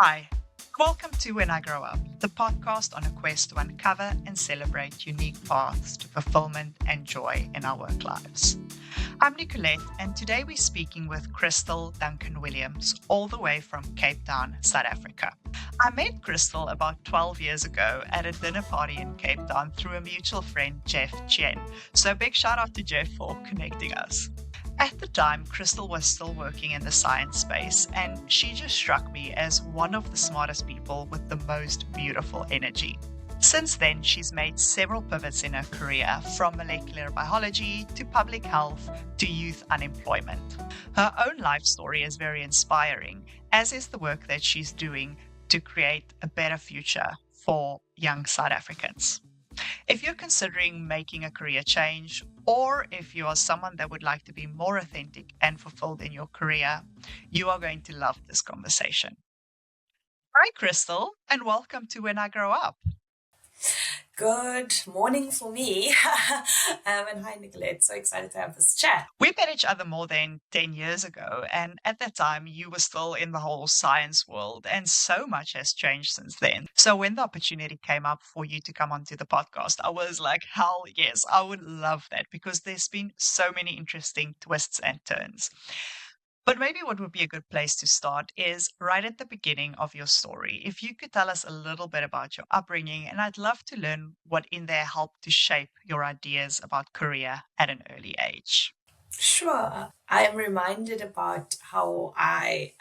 Hi, welcome to When I Grow Up, the podcast on a quest to uncover and celebrate unique paths to fulfillment and joy in our work lives. I'm Nicolette, and today we're speaking with Kristal Duncan-Williams, all the way from Cape Town, South Africa. I met Kristal about 12 years ago at a dinner party in Cape Town through a mutual friend, Jeff Chen. So big shout out to Jeff for connecting us. At the time, Kristal was still working in the science space, and she just struck me as one of the smartest people with the most beautiful energy. Since then, she's made several pivots in her career, from molecular biology to public health to youth unemployment. Her own life story is very inspiring, as is the work that she's doing to create a better future for young South Africans. If you're considering making a career change, or if you are someone that would like to be more authentic and fulfilled in your career, you are going to love this conversation. Hi, Kristal, and welcome to When I Grow Up. Good morning for me. And hi, Nicolette. So excited to have this chat. We met each other more than 10 years ago, and at that time, you were still in the whole science world, and so much has changed since then. So when the opportunity came up for you to come onto the podcast, I was like, hell yes, I would love that, because there's been so many interesting twists and turns. But maybe what would be a good place to start is right at the beginning of your story. If you could tell us a little bit about your upbringing, and I'd love to learn what in there helped to shape your ideas about career at an early age. Sure. I am reminded about how I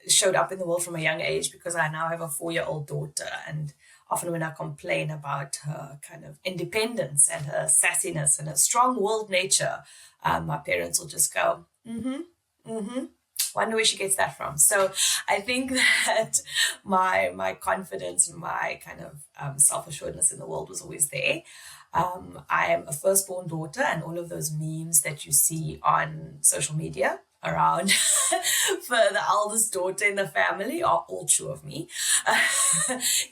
showed up in the world from a young age because I now have a 4-year-old daughter. And often when I complain about her kind of independence and her sassiness and her strong-willed nature, my parents will just go, wonder where she gets that from. So I think that my confidence and my kind of self-assuredness in the world was always there. I am a firstborn daughter, and all of those memes that you see on social media around for the eldest daughter in the family are all true of me.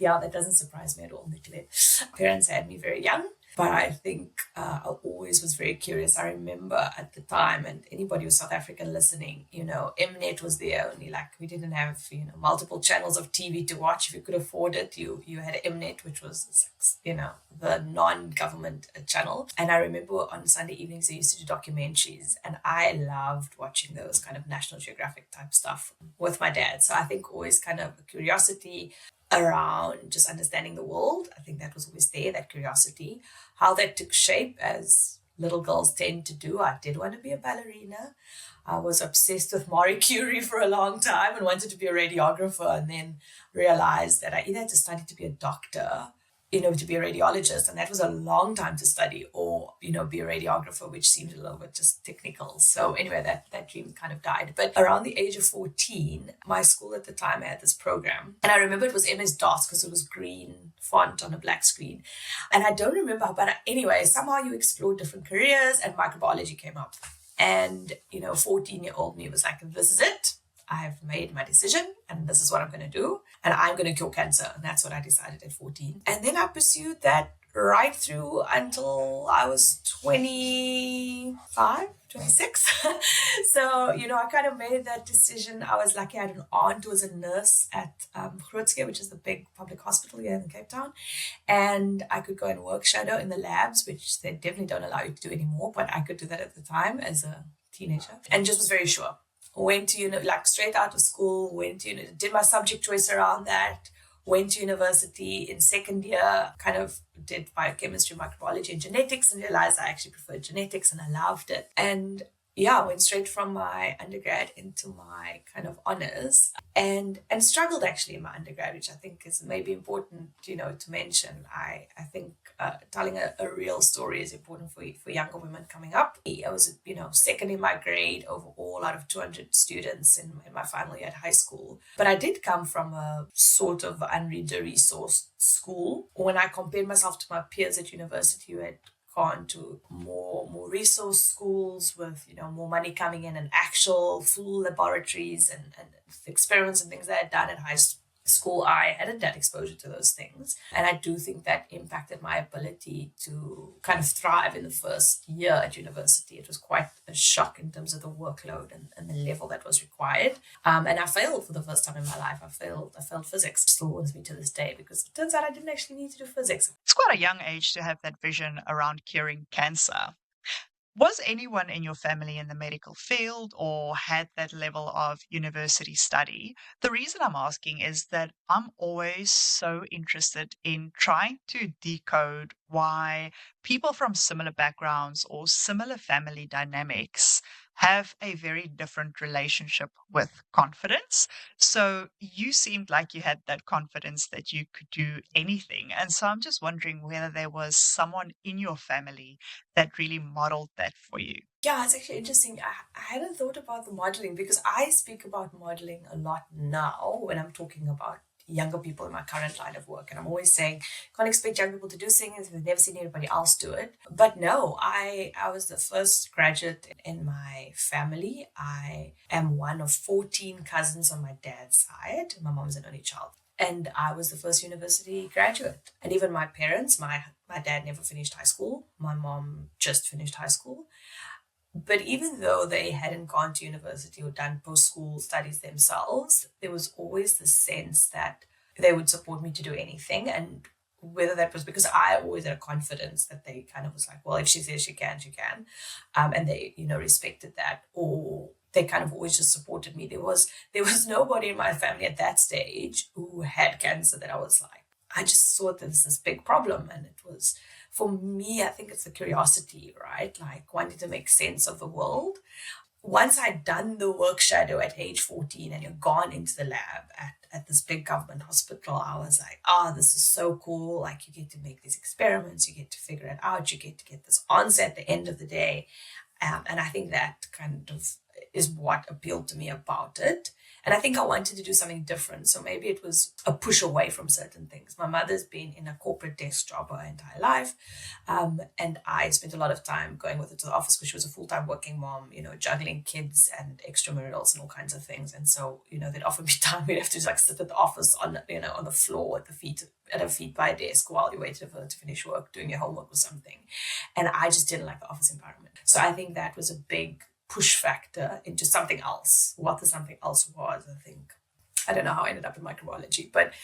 Yeah, that doesn't surprise me at all, Nicolette. Parents had me very young. But I think I always was very curious. I remember at the time, and anybody who's South African listening, Mnet was there only, like, we didn't have, multiple channels of TV to watch. If you could afford it, you had Mnet, which was, the non-government channel. And I remember on Sunday evenings, they used to do documentaries, and I loved watching those kind of National Geographic type stuff with my dad. So I think always kind of a curiosity around just understanding the world. I think that was always there, that curiosity. How that took shape, as little girls tend to do. I did want to be a ballerina. I was obsessed with Marie Curie for a long time and wanted to be a radiographer, and then realized that I either had to study to be a doctor, to be a radiologist, and that was a long time to study, or, be a radiographer, which seemed a little bit just technical. So anyway, that dream kind of died. But around the age of 14, my school at the time had this program. And I remember it was MS-DOS because it was green font on a black screen. And I don't remember, but anyway, somehow you explore different careers, and microbiology came up. And, 14-year-old me was like, this is it. I've made my decision, and this is what I'm going to do, and I'm going to cure cancer. And that's what I decided at 14. And then I pursued that right through until I was 25, 26. So, I kind of made that decision. I was lucky. I had an aunt who was a nurse at Grootske, which is the big public hospital here in Cape Town. And I could go and work shadow in the labs, which they definitely don't allow you to do anymore, but I could do that at the time as a teenager, and just was very sure. Went to, straight out of school, did my subject choice around that, went to university in second year, kind of did biochemistry, microbiology, and genetics, and realized I actually preferred genetics, and I loved it. And yeah, went straight from my undergrad into my kind of honors, and struggled actually in my undergrad, which I think is maybe important, to mention. I think telling a real story is important for younger women coming up. I was, second in my grade overall out of 200 students in my final year at high school. But I did come from a sort of under-resourced school. When I compared myself to my peers at university who had gone to more resource schools with more money coming in, and actual full laboratories and experiments and things that I had done at school, I hadn't had exposure to those things. And I do think that impacted my ability to kind of thrive in the first year at university. It was quite a shock in terms of the workload and the level that was required. And I failed for the first time in my life. I failed physics. It still haunts me to this day because it turns out I didn't actually need to do physics. It's quite a young age to have that vision around curing cancer. Was anyone in your family in the medical field or had that level of university study? The reason I'm asking is that I'm always so interested in trying to decode why people from similar backgrounds or similar family dynamics have a very different relationship with confidence. So you seemed like you had that confidence that you could do anything. And so I'm just wondering whether there was someone in your family that really modeled that for you. Yeah, it's actually interesting. I hadn't thought about the modeling because I speak about modeling a lot now when I'm talking about younger people in my current line of work. And I'm always saying, can't expect young people to do things if they've never seen anybody else do it. But no, I was the first graduate in my family. I am one of 14 cousins on my dad's side. My mom's an only child. And I was the first university graduate. And even my parents, my dad never finished high school. My mom just finished high school. But even though they hadn't gone to university or done post-school studies themselves, there was always the sense that they would support me to do anything. And whether that was because I always had a confidence that they kind of was like, well, if she says she can, she can. And they, respected that. Or they kind of always just supported me. There was nobody in my family at that stage who had cancer that I was like, I just thought that this is this big problem. And it was, for me, I think it's the curiosity, right? Like wanting to make sense of the world. Once I'd done the work shadow at age 14 and you're gone into the lab at this big government hospital, I was like, this is so cool. Like you get to make these experiments, you get to figure it out, you get to get this answer at the end of the day. And I think that kind of is what appealed to me about it. And I think I wanted to do something different. So maybe it was a push away from certain things. My mother's been in a corporate desk job her entire life. And I spent a lot of time going with her to the office because she was a full-time working mom, juggling kids and extramurals and all kinds of things. And so, they'd often be time we'd have to like sit at the office on the floor at her feet by a desk while you waited for her to finish work, doing your homework or something. And I just didn't like the office environment. So I think that was a big push factor into something else. What the something else was, I think. I don't know how I ended up in microbiology, but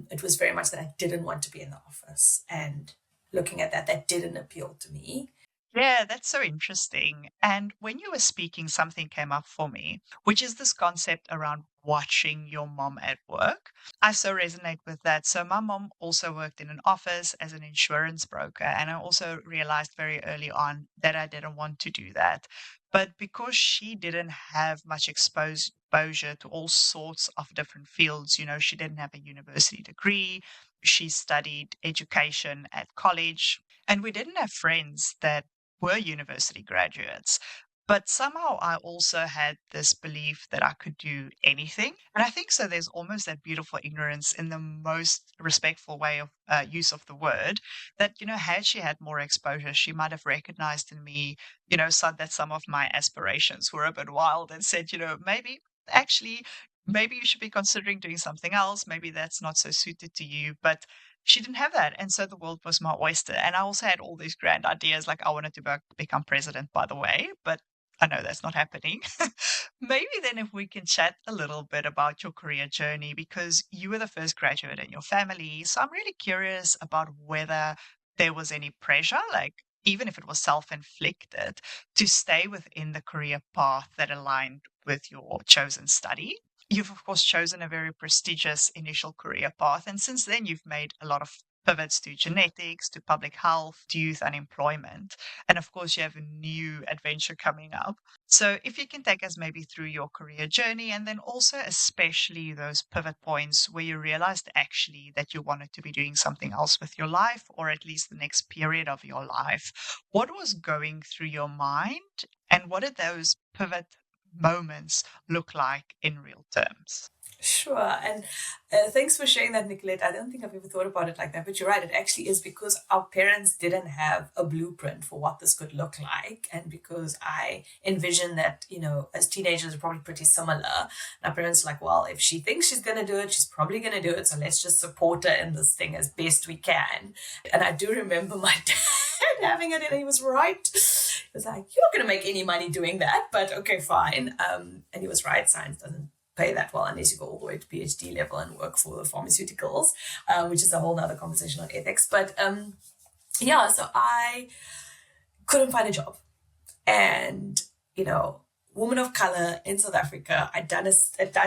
it was very much that I didn't want to be in the office. And looking at that didn't appeal to me. Yeah, that's so interesting. And when you were speaking, something came up for me, which is this concept around watching your mom at work. I so resonate with that. So, my mom also worked in an office as an insurance broker. And I also realized very early on that I didn't want to do that. But because she didn't have much exposure to all sorts of different fields, she didn't have a university degree. She studied education at college. And we didn't have friends that were university graduates. But somehow I also had this belief that I could do anything. And I think so there's almost that beautiful ignorance in the most respectful way of use of the word that, had she had more exposure, she might have recognized in me, that some of my aspirations were a bit wild and said, maybe actually, maybe you should be considering doing something else. Maybe that's not so suited to you. But she didn't have that. And so the world was my oyster. And I also had all these grand ideas, like I wanted to become president, by the way, but I know that's not happening. Maybe then if we can chat a little bit about your career journey, because you were the first graduate in your family. So I'm really curious about whether there was any pressure, like even if it was self-inflicted, to stay within the career path that aligned with your chosen study. You've, of course, chosen a very prestigious initial career path. And since then, you've made a lot of pivots to genetics, to public health, to youth unemployment. And of course, you have a new adventure coming up. So if you can take us maybe through your career journey and then also especially those pivot points where you realized actually that you wanted to be doing something else with your life, or at least the next period of your life. What was going through your mind and what did those pivot moments look like in real terms? Sure. And thanks for sharing that, Nicolette. I don't think I've ever thought about it like that, but you're right. It actually is because our parents didn't have a blueprint for what this could look like. And because I envision that, as teenagers, we're probably pretty similar. And our parents are like, well, if she thinks she's going to do it, she's probably going to do it. So let's just support her in this thing as best we can. And I do remember my dad having it, and he was right. He was like, you're not going to make any money doing that, but okay, fine. And he was right. Science doesn't pay that well unless you go all the way to PhD level and work for the pharmaceuticals, which is a whole nother conversation on ethics. But so I couldn't find a job. And, woman of color in South Africa, I'd done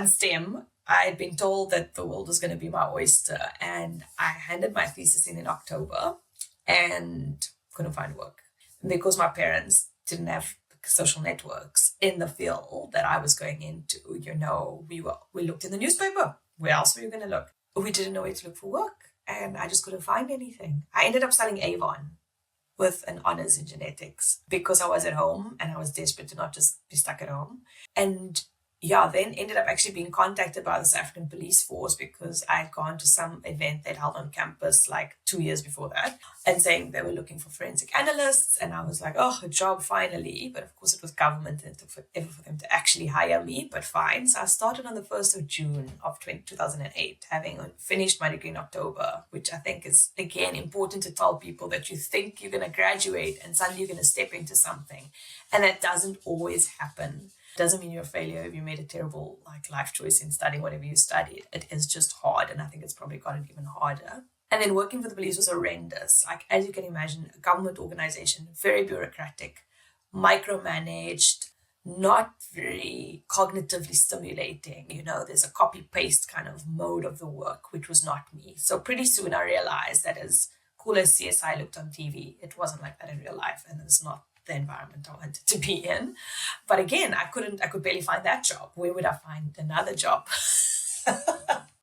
STEM. I'd been told that the world was going to be my oyster. And I handed my thesis in October and couldn't find work. And because my parents didn't have social networks in the field that I was going into, we looked in the newspaper. Where else were you going to look? We didn't know where to look for work, and I just couldn't find anything. I ended up studying Avon with an honors in genetics because I was at home and I was desperate to not just be stuck at home. And then ended up actually being contacted by the South African police force because I had gone to some event they'd held on campus like 2 years before that, and saying they were looking for forensic analysts. And I was like, oh, a job finally. But of course it was government and it took forever for them to actually hire me, but fine. So I started on the 1st of June of 2008, having finished my degree in October, which I think is, again, important to tell people that you think you're going to graduate and suddenly you're going to step into something. And that doesn't always happen. Doesn't mean you're a failure if you made a terrible life choice in studying whatever you studied. It is just hard, and I think it's probably gotten even harder. And then working for the police was horrendous. As you can imagine, a government organization, very bureaucratic, micromanaged, not very cognitively stimulating. There's a copy-paste kind of mode of the work, which was not me. So pretty soon I realized that as cool as CSI looked on TV, it wasn't like that in real life, and it's not the environment I wanted to be in. But again, I could barely find that job. Where would I find another job?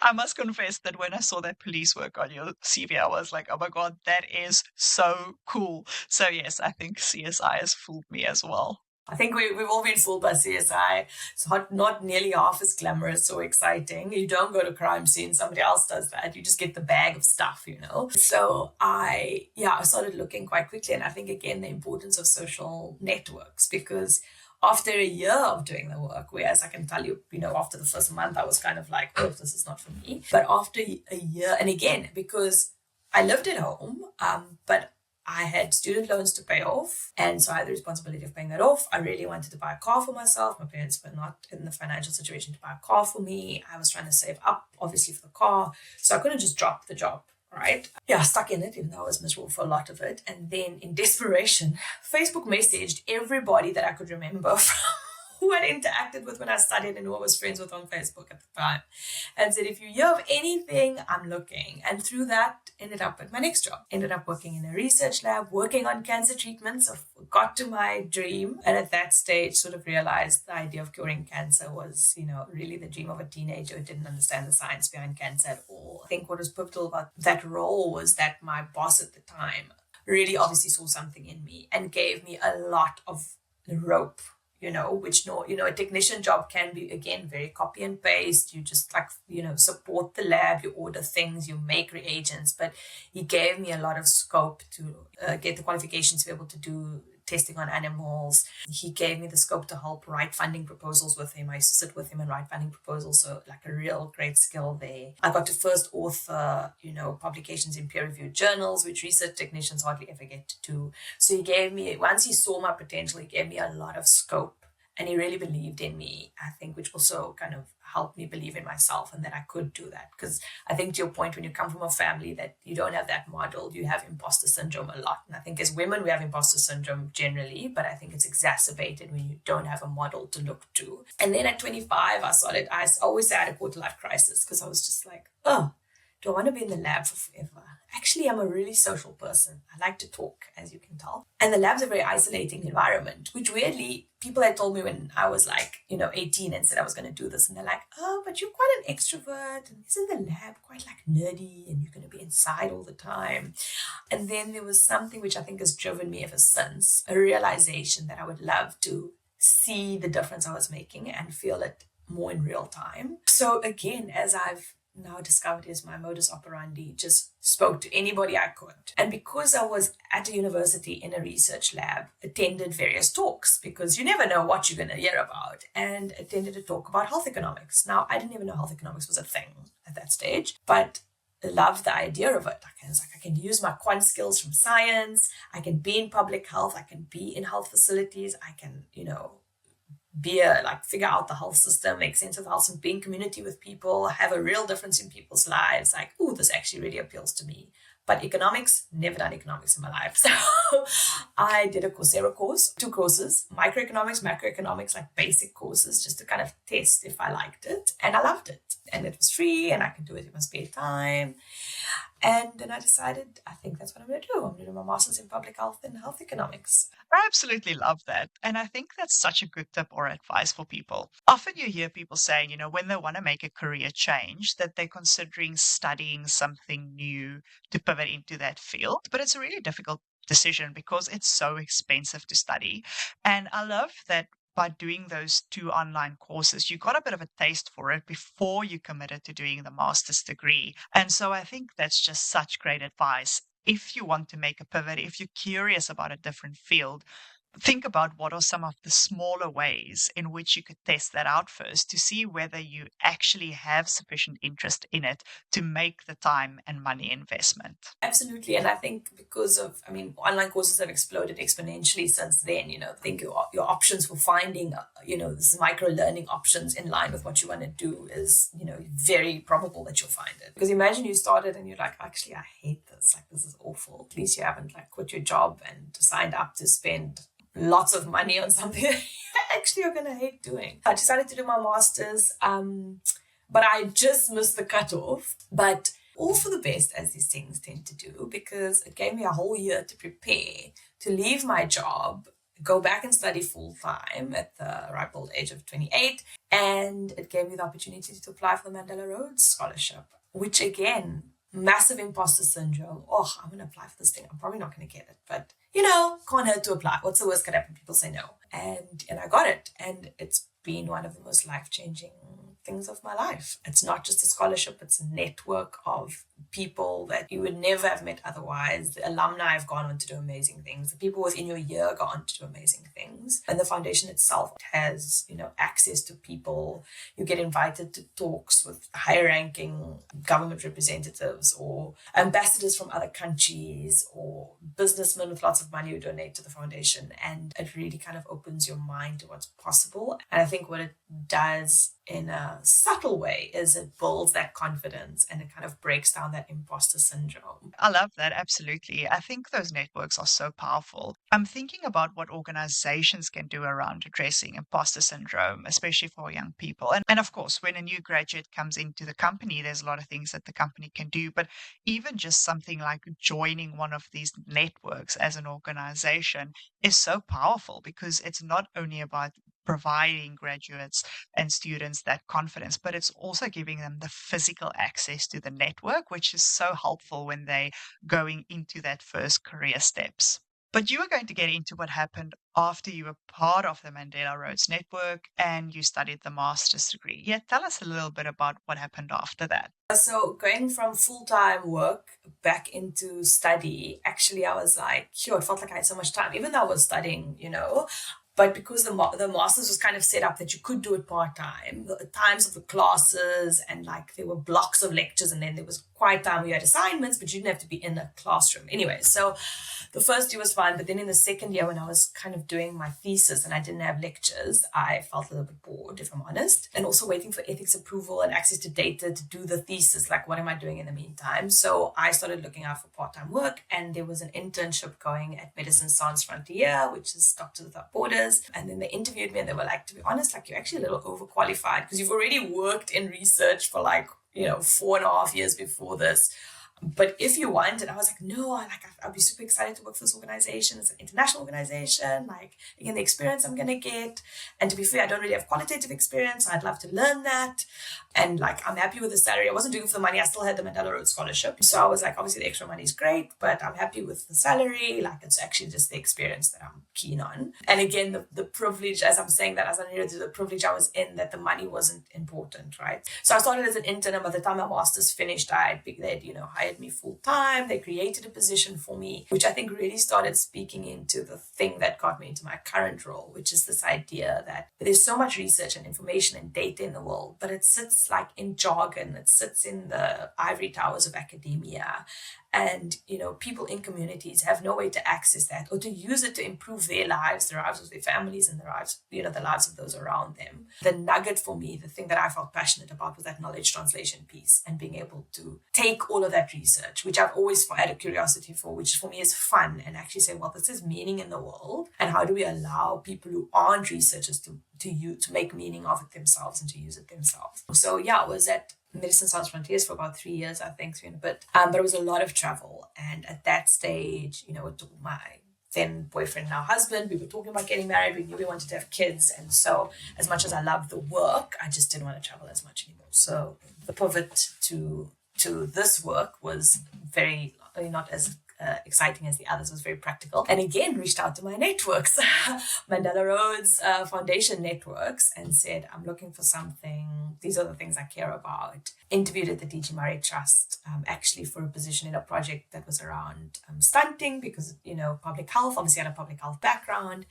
I must confess that when I saw that police work on your CV, I was like, oh my God, that is so cool. So yes, I think CSI has fooled me as well. I think we've all been fooled by CSI. It's not nearly half as glamorous or exciting. You don't go to crime scene, somebody else does that. You just get the bag of stuff, So I started looking quite quickly. And I think, again, the importance of social networks, because after a year of doing the work, whereas I can tell you, after the first month, I was kind of like, oh, this is not for me. But after a year, and again, because I lived at home, but I had student loans to pay off, and so I had the responsibility of paying that off. I really wanted to buy a car for myself. My parents were not in the financial situation to buy a car for me. I was trying to save up, obviously, for the car, so I couldn't just drop the job, right? Stuck in it, even though I was miserable for a lot of it. And then in desperation, Facebook messaged everybody that I could remember from who I'd interacted with when I studied and who I was friends with on Facebook at the time, and said, if you hear of anything, I'm looking. And through that, ended up at my next job. Ended up working in a research lab, working on cancer treatments. I got to my dream. And at that stage, sort of realized the idea of curing cancer was, really the dream of a teenager who didn't understand the science behind cancer at all. I think what was pivotal about that role was that my boss at the time really obviously saw something in me and gave me a lot of rope, which a technician job can be, again, very copy and paste. You just support the lab, you order things, you make reagents. But he gave me a lot of scope to get the qualifications to be able to do testing on animals. He gave me the scope to help write funding proposals with him. I used to sit with him and write funding proposals. So a real great skill there. I got to first author, publications in peer-reviewed journals, which research technicians hardly ever get to do. So he gave me, once he saw my potential, he gave me a lot of scope. And he really believed in me, I think, which also kind of helped me believe in myself and that I could do that. Because I think, to your point, when you come from a family that you don't have that model, you have imposter syndrome a lot. And I think as women, we have imposter syndrome generally, but I think it's exacerbated when you don't have a model to look to. And then at 25, I always had a quarter life crisis because I was just like, oh, do I want to be in the lab for forever? Actually, I'm a really social person. I like to talk, as you can tell. And the lab's a very isolating environment, which weirdly, people had told me when I was 18 and said I was going to do this. And they're like, oh, but you're quite an extrovert. And isn't the lab quite nerdy? And you're going to be inside all the time. And then there was something which I think has driven me ever since, a realization that I would love to see the difference I was making and feel it more in real time. So again, as I've now discovered is my modus operandi, just spoke to anybody I could. And because I was at a university in a research lab, attended various talks, because you never know what you're going to hear about, and attended a talk about health economics. Now, I didn't even know health economics was a thing at that stage, but I love the idea of it. I can use my quant skills from science. I can be in public health. I can be in health facilities. I can, figure out the health system, make sense of health, and be in community with people, have a real difference in people's lives. Like, oh, this actually really appeals to me. But economics, never done economics in my life. So I did a Coursera course, 2 courses, microeconomics, macroeconomics, like basic courses, just to kind of test if I liked it. And I loved it. And it was free and I could do it in my spare time. And then I decided, I think that's what I'm going to do. I'm going to do my master's in public health and health economics. I absolutely love that. And I think that's such a good tip or advice for people. Often you hear people saying, when they want to make a career change, that they're considering studying something new to pivot into that field. But it's a really difficult decision because it's so expensive to study. And I love that by doing those 2 online courses, you got a bit of a taste for it before you committed to doing the master's degree. And so I think that's just such great advice. If you want to make a pivot, if you're curious about a different field, think about what are some of the smaller ways in which you could test that out first to see whether you actually have sufficient interest in it to make the time and money investment. Absolutely. And I think because of, online courses have exploded exponentially since then, I think your options for finding, this micro learning options in line with what you want to do is, very probable that you'll find it. Because imagine you started and you're like, actually, I hate this. Like, this is awful. At least you haven't quit your job and signed up to spend lots of money on something that you actually are going to hate doing. I decided to do my master's, but I just missed the cutoff. But all for the best, as these things tend to do, because it gave me a whole year to prepare to leave my job, go back and study full time at the ripe old age of 28. And it gave me the opportunity to apply for the Mandela Rhodes scholarship, which again, massive imposter syndrome. Oh, I'm going to apply for this thing. I'm probably not going to get it, but can't hurt to apply. What's the worst could happen? People say no. And I got it. And it's been one of the most life-changing things of my life. It's not just a scholarship, it's a network of people that you would never have met otherwise. The alumni have gone on to do amazing things. The people within your year go on to do amazing things. And the foundation itself has, access to people. You get invited to talks with higher ranking government representatives or ambassadors from other countries or businessmen with lots of money who donate to the foundation. And it really kind of opens your mind to what's possible. And I think what it does in a subtle way is it builds that confidence and it kind of breaks down that imposter syndrome. I love that. Absolutely. I think those networks are so powerful. I'm thinking about what organizations can do around addressing imposter syndrome, especially for young people. And of course, when a new graduate comes into the company, there's a lot of things that the company can do. But even just something like joining one of these networks as an organization is so powerful because it's not only about providing graduates and students that confidence, but it's also giving them the physical access to the network, which is so helpful when they going into that first career steps. But you were going to get into what happened after you were part of the Mandela Rhodes network and you studied the master's degree. Yeah, tell us a little bit about what happened after that. So going from full-time work back into study, actually I was like, it felt like I had so much time, even though I was studying, But because the master's was kind of set up that you could do it part-time, the times of the classes and there were blocks of lectures and then there was quiet time where you had assignments, but you didn't have to be in a classroom. Anyway, so the first year was fine, but then in the second year when I was kind of doing my thesis and I didn't have lectures, I felt a little bit bored, if I'm honest, and also waiting for ethics approval and access to data to do the thesis. What am I doing in the meantime? So I started looking out for part-time work and there was an internship going at Medicine Sans Frontier, which is Doctors Without Borders. And then they interviewed me and they were like, to be honest, you're actually a little overqualified because you've already worked in research for 4.5 years before this. But if you want, and I was like, no, I'll be super excited to work for this organization. It's an international organization. Like, again, the experience I'm going to get. And to be fair, I don't really have qualitative experience. So I'd love to learn that. And like, I'm happy with the salary. I wasn't doing it for the money. I still had the Mandela Rhodes scholarship. So I was like, obviously the extra money is great, but I'm happy with the salary. Like, it's actually just the experience that I'm keen on. And again, the privilege, as I'm saying that, as I needed to, the privilege I was in, that the money wasn't important, right? So I started as an intern, and by the time my master's finished, they'd, hired me full time. They created a position for me, which I think really started speaking into the thing that got me into my current role, which is this idea that there's so much research and information and data in the world, but it sits like in jargon. It sits in the ivory towers of academia. And, people in communities have no way to access that or to use it to improve their lives, the lives of their families, and the lives, the lives of those around them. The nugget for me, the thing that I felt passionate about, was that knowledge translation piece, and being able to take all of that research, which I've always had a curiosity for, which for me is fun, and actually say, well, this is meaning in the world. And how do we allow people who aren't researchers to make meaning of it themselves and to use it themselves? So yeah, I was at Medicine Sans Frontiers for about 3 years, I think, 3 and a bit. But it was a lot of travel. And at that stage, with my then boyfriend, now husband, we were talking about getting married. We knew we wanted to have kids. And so as much as I loved the work, I just didn't want to travel as much anymore. So the pivot to this work was very, not as exciting as the others, was very practical. And again, reached out to my networks, Mandela Rhodes Foundation networks, and said, I'm looking for something. These are the things I care about. Interviewed at the D.G. Murray Trust, actually for a position in a project that was around stunting, because, public health, obviously I had a public health background.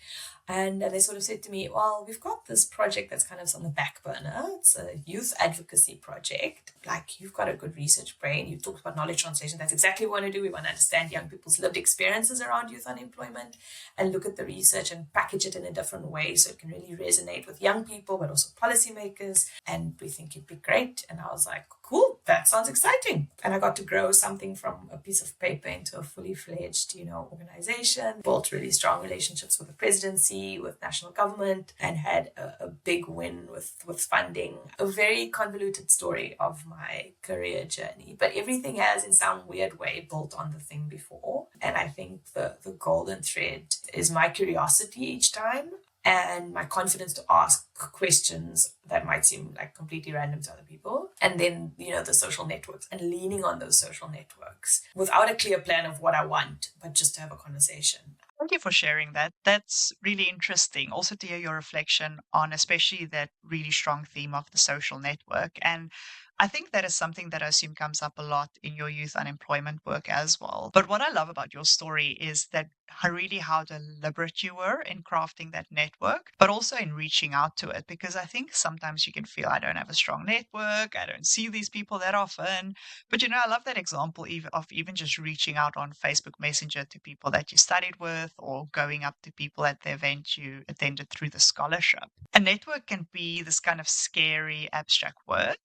And they sort of said to me, well, we've got this project that's kind of on the back burner. It's a youth advocacy project. Like, you've got a good research brain. You've talked about knowledge translation. That's exactly what we want to do. We want to understand young people's lived experiences around youth unemployment and look at the research and package it in a different way so it can really resonate with young people, but also policymakers. And we think it'd be great. And I was like, cool, that sounds exciting. And I got to grow something from a piece of paper into a fully fledged, organization, built really strong relationships with the presidency, with national government, and had a big win with funding. A very convoluted story of my career journey, but everything has in some weird way built on the thing before. And I think the golden thread is my curiosity each time, and my confidence to ask questions that might seem like completely random to other people. And then, the social networks, and leaning on those social networks without a clear plan of what I want, but just to have a conversation. Thank you for sharing that. That's really interesting. Also to hear your reflection on especially that really strong theme of the social network. And I think that is something that I assume comes up a lot in your youth unemployment work as well. But what I love about your story is that really how deliberate you were in crafting that network, but also in reaching out to it. Because I think sometimes you can feel, I don't have a strong network, I don't see these people that often. But I love that example of even just reaching out on Facebook Messenger to people that you studied with, or going up to people at the event you attended through the scholarship. A network can be this kind of scary, abstract word,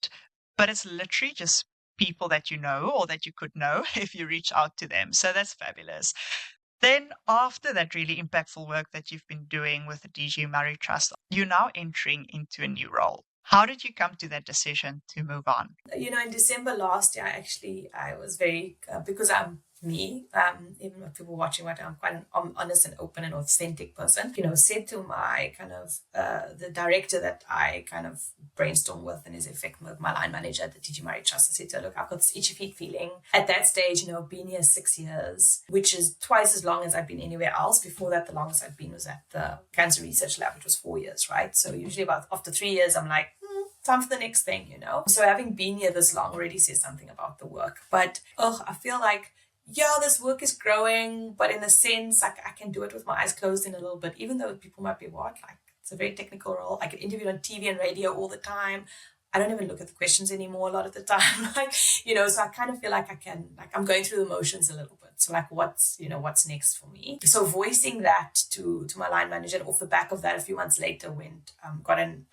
but it's literally just people that you know or that you could know if you reach out to them. So that's fabulous. Then after that really impactful work that you've been doing with the D.G. Murray Trust, you're now entering into a new role. How did you come to that decision to move on? In December last year, actually, I was very, because I'm me, even with people watching what I'm quite an honest and open and authentic person, said to my kind of, the director that I kind of brainstorm with and is effective, my line manager at the D.G. Murray Trust, I said to her, look, I've got this itchy feet feeling. At that stage, been here 6 years, which is twice as long as I've been anywhere else. Before that, the longest I've been was at the Cancer Research Lab, which was 4 years, right? So usually about after 3 years, I'm like, time for the next thing, So having been here this long already says something about the work. But, I feel like, this work is growing, but in a sense, I can do it with my eyes closed in a little bit, even though people might be it's a very technical role. I get interviewed on TV and radio all the time. I don't even look at the questions anymore a lot of the time. So I kind of feel like I'm going through the motions a little bit. So what's next for me? So voicing that to my line manager, and off the back of that, a few months later, got an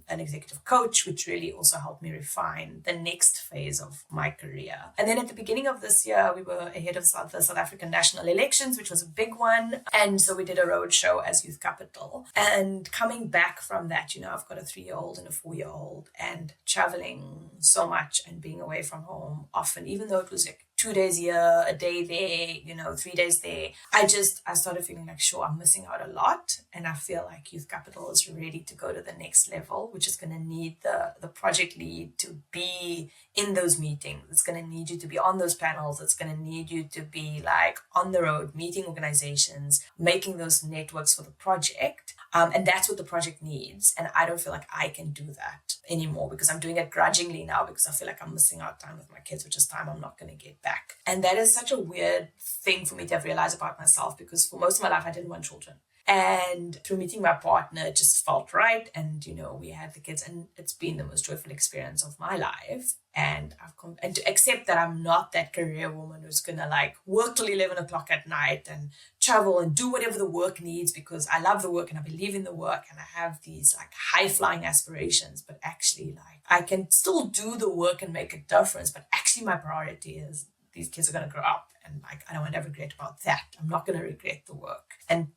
executive coach, which really also helped me refine the next phase of my career. And then at the beginning of this year, we were ahead of the South African national elections, which was a big one. And so we did a road show as Youth Capital. And coming back from that, I've got a 3-year-old and a 4-year-old, and traveling so much and being away from home often, even though it was 2 days here, a day there, 3 days there. I started feeling like, sure, I'm missing out a lot. And I feel like youth capital is ready to go to the next level, which is going to need the project lead to be in those meetings. It's going to need you to be on those panels. It's going to need you to be like on the road, meeting organizations, making those networks for the project. And that's what the project needs. And I don't feel like I can do that anymore because I'm doing it grudgingly now because I feel like I'm missing out time with my kids, which is time I'm not going to get back. And that is such a weird thing for me to have realized about myself because for most of my life, I didn't want children. And through meeting my partner, it just felt right. And, we had the kids and it's been the most joyful experience of my life. And and to accept that I'm not that career woman who's going to like work till 11 o'clock at night and travel and do whatever the work needs because I love the work and I believe in the work and I have these like high flying aspirations, but actually like I can still do the work and make a difference. But actually my priority is these kids are going to grow up and like I don't want to regret about that. I'm not going to regret the work. And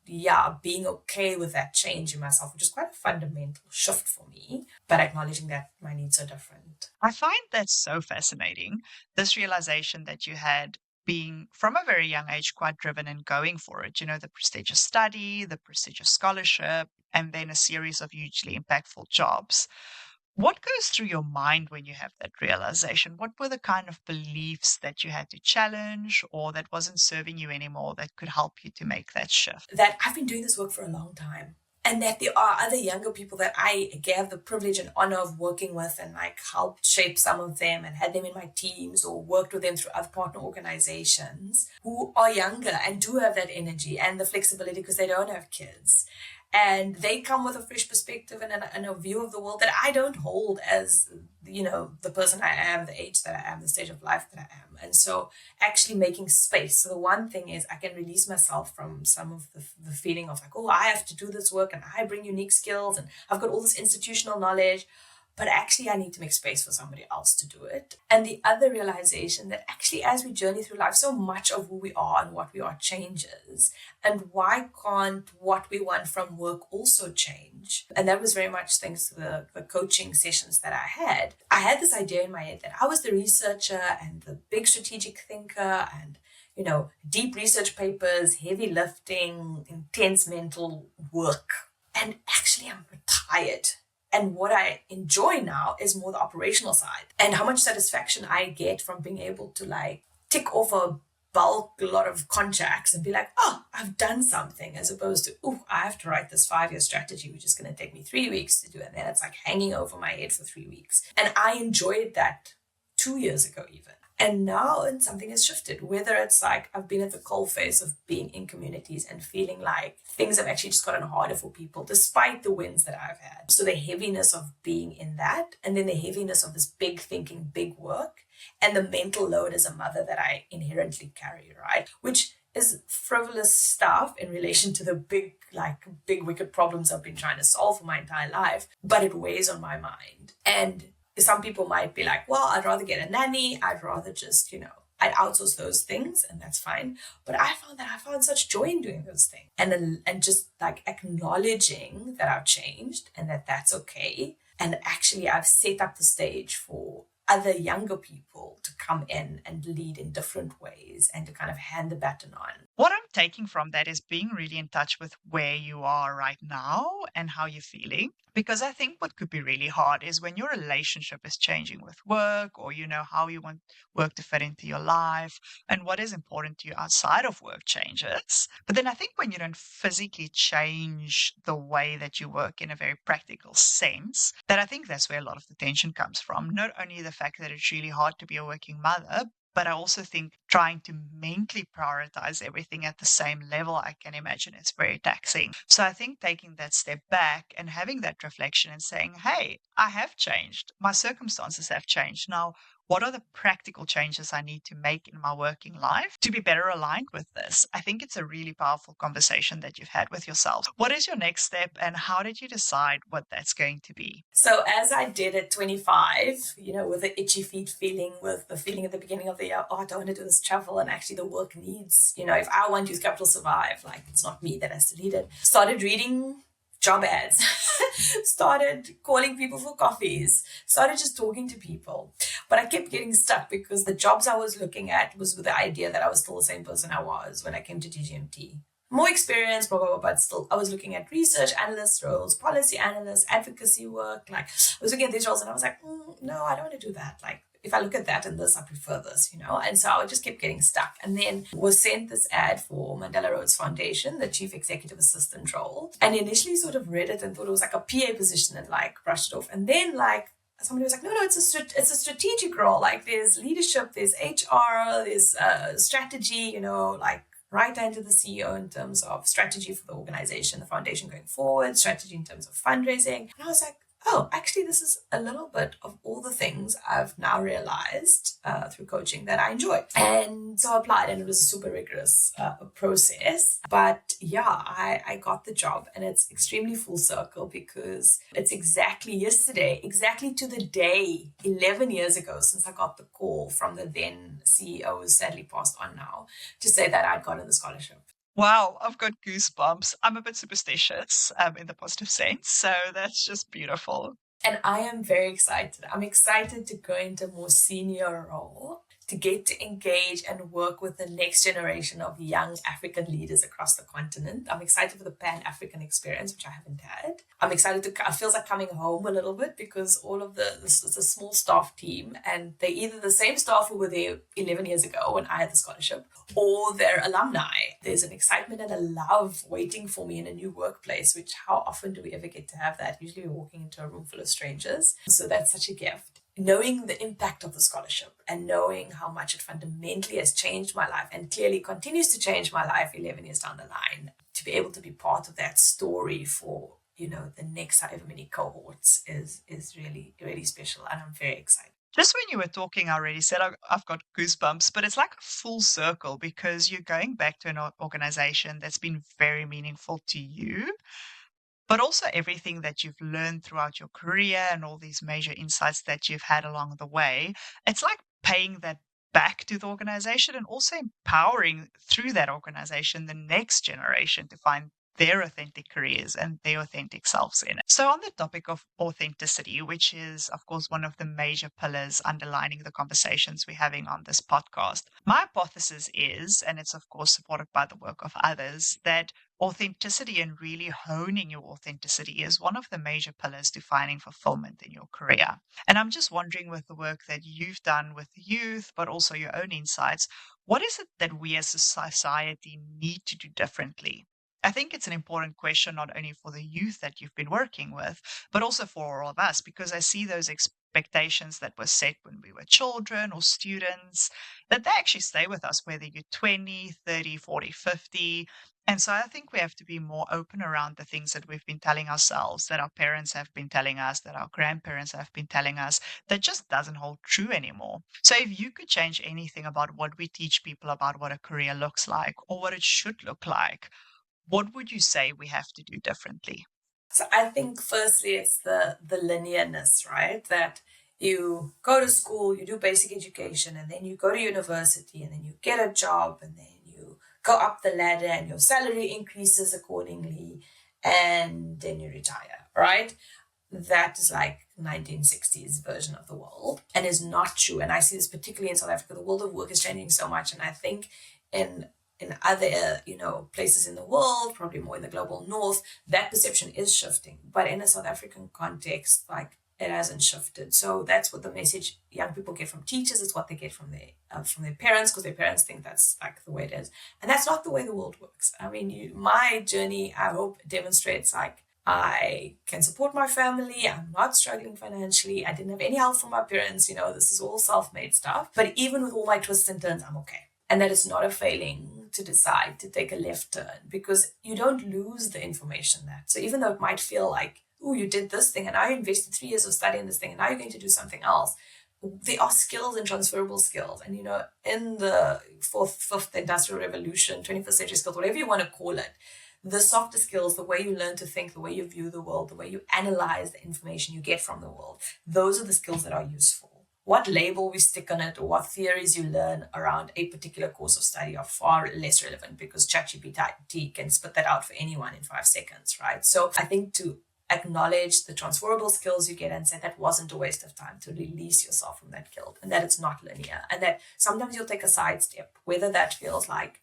being okay with that change in myself, which is quite a fundamental shift for me, but acknowledging that my needs are different. I find that so fascinating, this realization that you had being from a very young age quite driven and going for it, the prestigious study, the prestigious scholarship, and then a series of hugely impactful jobs. What goes through your mind when you have that realization? What were the kind of beliefs that you had to challenge or that wasn't serving you anymore that could help you to make that shift? That I've been doing this work for a long time. And that there are other younger people that I have the privilege and honor of working with and like helped shape some of them and had them in my teams or worked with them through other partner organizations who are younger and do have that energy and the flexibility because they don't have kids. And they come with a fresh perspective and a view of the world that I don't hold as, the person I am, the age that I am, the stage of life that I am. And so actually making space. So the one thing is I can release myself from some of the feeling of like, oh, I have to do this work and I bring unique skills and I've got all this institutional knowledge. But actually, I need to make space for somebody else to do it. And the other realization that actually, as we journey through life, so much of who we are and what we are changes. And why can't what we want from work also change? And that was very much thanks to the coaching sessions that I had. I had this idea in my head that I was the researcher and the big strategic thinker and deep research papers, heavy lifting, intense mental work. And actually, I'm retired. And what I enjoy now is more the operational side and how much satisfaction I get from being able to like tick off a lot of contracts and be like, oh, I've done something, as opposed to, oh, I have to write this 5-year strategy, which is going to take me 3 weeks to do. And then it's like hanging over my head for 3 weeks. And I enjoyed that 2 years ago even. And now something has shifted, whether it's like I've been at the coalface of being in communities and feeling like things have actually just gotten harder for people despite the wins that I've had. So the heaviness of being in that, and then the heaviness of this big thinking, big work, and the mental load as a mother that I inherently carry, right? Which is frivolous stuff in relation to the big wicked problems I've been trying to solve for my entire life, but it weighs on my mind. And some people might be like, well, I'd rather get a nanny. I'd rather just, I'd outsource those things and that's fine. But I found such joy in doing those things and just like acknowledging that I've changed and that that's okay. And actually I've set up the stage for other younger people to come in and lead in different ways and to kind of hand the baton on. What I'm taking from that is being really in touch with where you are right now and how you're feeling. Because I think what could be really hard is when your relationship is changing with work, or how you want work to fit into your life and what is important to you outside of work changes. But then I think when you don't physically change the way that you work in a very practical sense, that I think that's where a lot of the tension comes from. Not only the fact that it's really hard to be a working mother, but I also think trying to mentally prioritize everything at the same level, I can imagine it's very taxing. So I think taking that step back and having that reflection and saying, hey, I have changed. My circumstances have changed. Now, what are the practical changes I need to make in my working life to be better aligned with this? I think it's a really powerful conversation that you've had with yourself. What is your next step and how did you decide what that's going to be? So as I did at 25, with the itchy feet feeling, with the feeling at the beginning of the year, oh, I don't want to do this travel. And actually the work needs, if I want Youth Capital survive, like it's not me that has to lead it. Started reading job ads, started calling people for coffees, started just talking to people. But I kept getting stuck because the jobs I was looking at was with the idea that I was still the same person I was when I came to TGMT. More experience, blah, blah, blah, but still I was looking at research analyst roles, policy analyst, advocacy work. Like I was looking at these roles and I was like, no, I don't want to do that. Like if I look at that and this, I prefer this, And so I just kept getting stuck. And then was sent this ad for Mandela Rhodes Foundation, the chief executive assistant role. And initially sort of read it and thought it was like a PA position and like brushed it off. And then like somebody was like, no, it's a strategic role. Like there's leadership, there's HR, there's strategy, like right down to the CEO in terms of strategy for the organization, the foundation going forward, strategy in terms of fundraising. And I was like, oh, actually, this is a little bit of all the things I've now realized through coaching that I enjoy. And so I applied, and it was a super rigorous process. But yeah, I got the job, and it's extremely full circle because it's exactly yesterday, exactly to the day, 11 years ago since I got the call from the then CEO, who's sadly passed on now, to say that I'd gotten the scholarship. Wow, I've got goosebumps. I'm a bit superstitious in the positive sense, so that's just beautiful. And I am very excited. I'm excited to go into a more senior role, to get to engage and work with the next generation of young African leaders across the continent. I'm excited for the Pan-African experience, which I haven't had. I'm excited it feels like coming home a little bit because all of it's a small staff team and they're either the same staff who were there 11 years ago when I had the scholarship or they're alumni. There's an excitement and a love waiting for me in a new workplace, which how often do we ever get to have that? Usually we're walking into a room full of strangers. So that's such a gift. Knowing the impact of the scholarship and knowing how much it fundamentally has changed my life and clearly continues to change my life 11 years down the line, to be able to be part of that story for, the next however many cohorts is really, really special. And I'm very excited. Just when you were talking, I already said I've got goosebumps, but it's like a full circle because you're going back to an organization that's been very meaningful to you, but also everything that you've learned throughout your career and all these major insights that you've had along the way. It's like paying that back to the organization and also empowering through that organization the next generation to find their authentic careers and their authentic selves in it. So on the topic of authenticity, which is, of course, one of the major pillars underlining the conversations we're having on this podcast, my hypothesis is, and it's of course supported by the work of others, that authenticity and really honing your authenticity is one of the major pillars to finding fulfillment in your career. And I'm just wondering, with the work that you've done with the youth, but also your own insights, what is it that we as a society need to do differently? I think it's an important question, not only for the youth that you've been working with, but also for all of us, because I see those expectations that were set when we were children or students, that they actually stay with us, whether you're 20, 30, 40, 50. And so I think we have to be more open around the things that we've been telling ourselves, that our parents have been telling us, that our grandparents have been telling us, that just doesn't hold true anymore. So if you could change anything about what we teach people about what a career looks like or what it should look like, what would you say we have to do differently? So I think firstly, it's the linearness, right? That you go to school, you do basic education, and then you go to university, and then you get a job, and then you go up the ladder, and your salary increases accordingly, and then you retire, right? That is like 1960s version of the world and is not true. And I see this particularly in South Africa. The world of work is changing so much. And I think in other, places in the world, probably more in the global north, that perception is shifting. But in a South African context, like it hasn't shifted. So that's what the message young people get from teachers. It's what they get from their parents, because their parents think that's like the way it is. And that's not the way the world works. I mean, my journey, I hope, demonstrates like I can support my family. I'm not struggling financially. I didn't have any help from my parents. This is all self-made stuff. But even with all my twists and turns, I'm okay. And that is not a failing to decide to take a left turn, because you don't lose the information that. So even though it might feel like, oh, you did this thing and now you invested 3 years of studying this thing and now you're going to do something else, there are skills and transferable skills. And, in the fifth industrial revolution, 21st century skills, whatever you want to call it, the softer skills, the way you learn to think, the way you view the world, the way you analyze the information you get from the world, those are the skills that are useful. what label we stick on it or what theories you learn around a particular course of study are far less relevant, because ChatGPT can spit that out for anyone in 5 seconds, right? So I think to acknowledge the transferable skills you get and say that wasn't a waste of time, to release yourself from that guilt, and that it's not linear, and that sometimes you'll take a sidestep, whether that feels like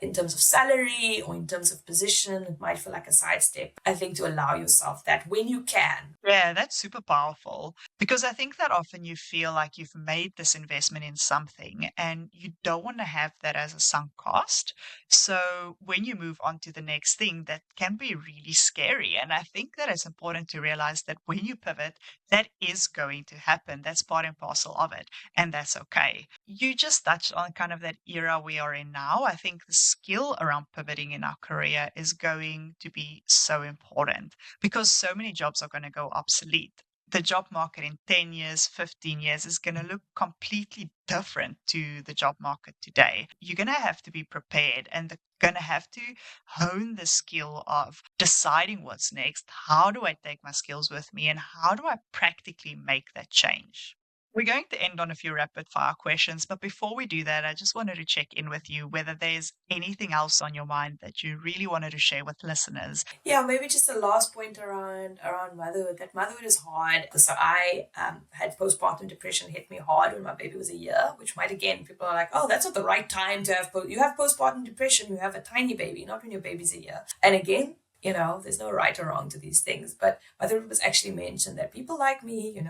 in terms of salary or in terms of position, it might feel like a sidestep. I think to allow yourself that when you can. Yeah, that's super powerful, because I think that often you feel like you've made this investment in something and you don't want to have that as a sunk cost. So when you move on to the next thing, that can be really scary. And I think that it's important to realize that when you pivot, that is going to happen. That's part and parcel of it. And that's okay. You just touched on kind of that era we are in now. I think the skill around pivoting in our career is going to be so important, because so many jobs are going to go obsolete. The job market in 10 years, 15 years is going to look completely different to the job market today. You're going to have to be prepared, and they're going to have to hone the skill of deciding what's next. How do I take my skills with me, and how do I practically make that change? We're going to end on a few rapid fire questions, but before we do that, I just wanted to check in with you whether there's anything else on your mind that you really wanted to share with listeners. Yeah, maybe just the last point around motherhood. That motherhood is hard. So I had postpartum depression hit me hard when my baby was a year, which might, again, people are like, oh, that's not the right time to have you have postpartum depression. You have a tiny baby, not when your baby's a year. And again, there's no right or wrong to these things. But motherhood was actually mentioned that people like me,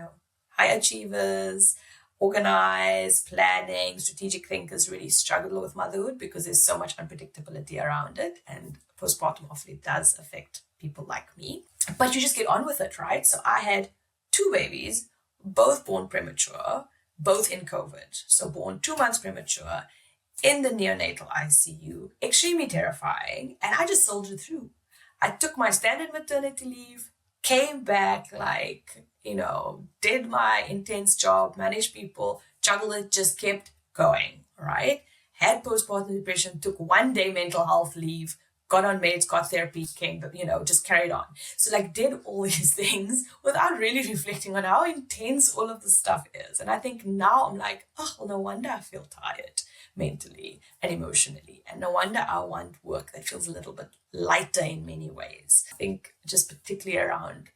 high achievers, organized, planning, strategic thinkers really struggle with motherhood because there's so much unpredictability around it. And postpartum obviously does affect people like me. But you just get on with it, right? So I had 2 babies, both born premature, both in COVID. So born 2 months premature in the neonatal ICU, extremely terrifying. And I just soldiered through. I took my standard maternity leave, came back did my intense job, managed people, juggled it, just kept going, right? Had postpartum depression, took 1 day mental health leave, got on meds, got therapy, just carried on. So did all these things without really reflecting on how intense all of this stuff is. And I think now I'm like, oh, well, no wonder I feel tired mentally and emotionally. And no wonder I want work that feels a little bit lighter in many ways. I think just particularly around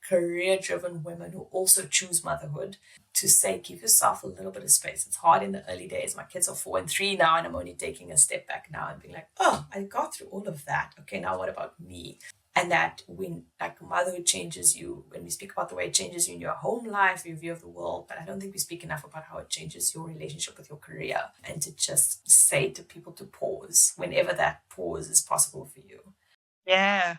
career-driven women who also choose motherhood, to say, give yourself a little bit of space. It's hard in the early days. My kids are 4 and 3 now, and I'm only taking a step back now and being like, oh, I got through all of that. Okay, now what about me? And that when motherhood changes you, when we speak about the way it changes you in your home life, your view of the world, but I don't think we speak enough about how it changes your relationship with your career, and to just say to people to pause whenever that pause is possible for you. Yeah,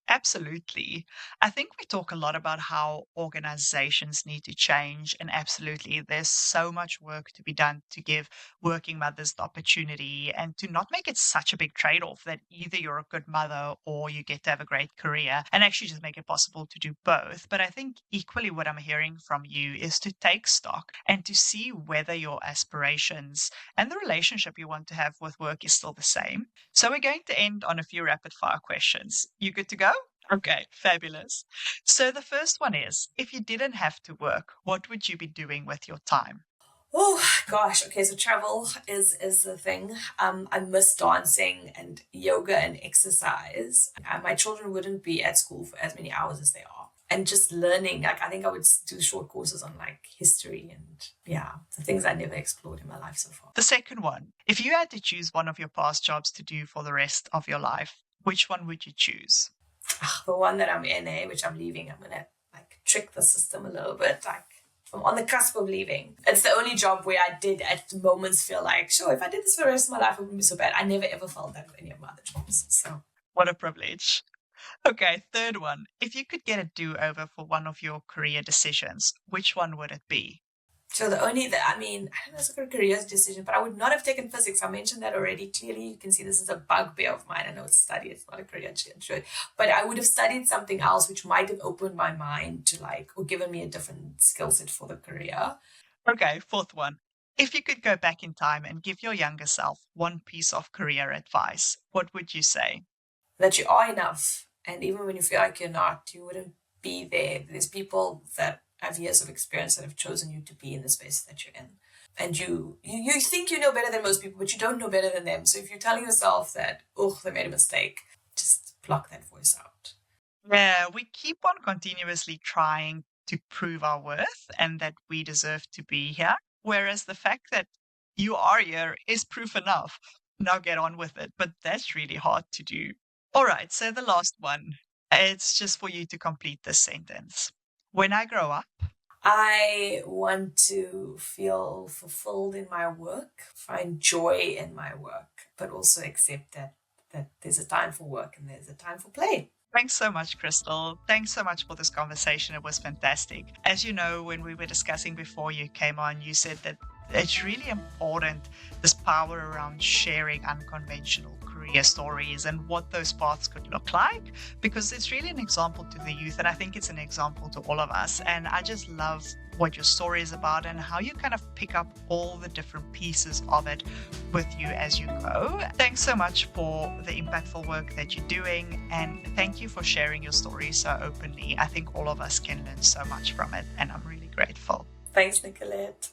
absolutely. I think we talk a lot about how organizations need to change, and absolutely, there's so much work to be done to give working mothers the opportunity and to not make it such a big trade-off that either you're a good mother or you get to have a great career, and actually just make it possible to do both. But I think equally what I'm hearing from you is to take stock and to see whether your aspirations and the relationship you want to have with work is still the same. So we're going to end on a few rapid fire questions. You good to go? Okay, fabulous. So the first one is, if you didn't have to work, what would you be doing with your time? Oh gosh, okay, so travel is the thing. I miss dancing and yoga and exercise. My children wouldn't be at school for as many hours as they are. And just learning, I think I would do short courses on history and the things I never explored in my life so far. The second one, if you had to choose one of your past jobs to do for the rest of your life, which one would you choose? The one that I'm in, which I'm leaving, I'm gonna trick the system a little bit. I'm on the cusp of leaving. It's the only job where I did at moments feel like, sure, if I did this for the rest of my life, it wouldn't be so bad. I never ever felt that with any of my other jobs. So what a privilege. Okay, third one. If you could get a do-over for one of your career decisions, which one would it be? So I don't know, it's a career decision, but I would not have taken physics. I mentioned that already. Clearly, you can see this is a bugbear of mine. I know it's study, it's not a career choice, but I would have studied something else which might have opened my mind to or given me a different skill set for the career. Okay, fourth one. If you could go back in time and give your younger self one piece of career advice, what would you say? That you are enough. And even when you feel like you're not, you wouldn't be there. There's people that have years of experience that have chosen you to be in the space that you're in. And you think you know better than most people, but you don't know better than them. So if you're telling yourself that, oh, they made a mistake, just block that voice out. Yeah, we keep on continuously trying to prove our worth and that we deserve to be here. Whereas the fact that you are here is proof enough. Now get on with it. But that's really hard to do. All right, so the last one. It's just for you to complete this sentence. When I grow up, I want to feel fulfilled in my work, find joy in my work, but also accept that there's a time for work and there's a time for play. thanks so much, Kristal. Thanks so much for this conversation. It was fantastic. As you know, when we were discussing before you came on, you said that it's really important, this power around sharing unconventional career stories and what those paths could look like, because it's really an example to the youth. And I think it's an example to all of us. And I just love what your story is about and how you kind of pick up all the different pieces of it with you as you go. Thanks so much for the impactful work that you're doing. And thank you for sharing your story so openly. I think all of us can learn so much from it. And I'm really grateful. Thanks, Nicolette.